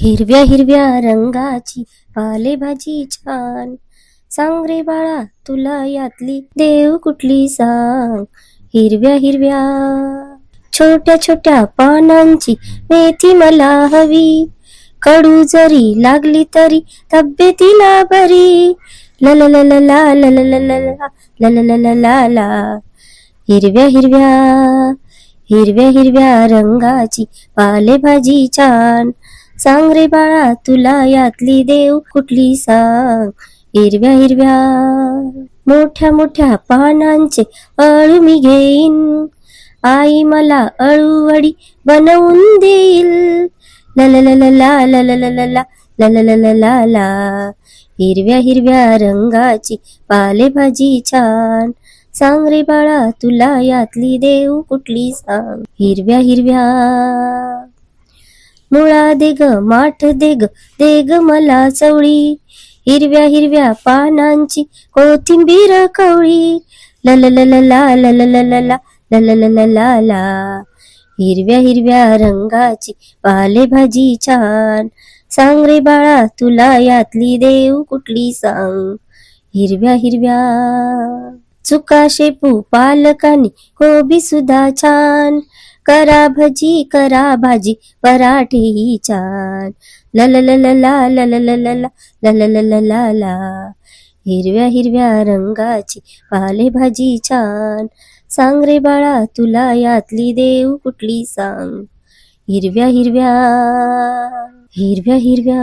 हिरव्या हिरव्या रंगाची पालेभाजी छान. सांग रे बाळा तुला यातली देव कुठली सांग. हिरव्या हिरव्या छोट्या छोट्या पानांची मेथी मला हवी. कडू जरी लागली तरी तब्येतीला बरी. ला ला ला ला ला ला ला ला ला ला ला ला ला ला ला. हिरव्या हिरव्या हिरव्या हिरव्या रंगाची पालेभाजी छान. सांग रे बाळा तुला यातली देव कुठली सांग. हिरव्या हिरव्या मोठ्या मोठ्या पानांचे अळू मी घेईन. आई मला अळूवडी बनवून देईल. ला ला ला ला ला ला ला ला ला ला ला ला ला ला ला. हिरव्या हिरव्या रंगाची पालेभाजी छान. सांग रे बाळा तुला यातली देव कुठली सांग. हिरव्या हिरव्या मुळा दे ग माठ दे ग मला चवळी. हिरव्या हिरव्या पानांची कोथिंबीर कवळी. ला ला ला ला ला ला ला ला ला ला ला ला ला ला ला. हिरव्या हिरव्या रंगाची पालेभाजी छान. सांग रे बाळा तुला यातली देव कुठली सांग. हिरव्या हिरव्या चुका शेपू पालकानी कोबी सुद्धा छान. करा भजी करा भाजी पराठेही छान. ला ला ला ला ला ला ला ला ला ला ला ला ला ला ला. हिरव्या हिरव्या रंगाची पालेभाजी छान. सांग रे बाळा तुला यातली देव कुठली सांग. हिरव्या हिरव्या हिरव्या हिरव्या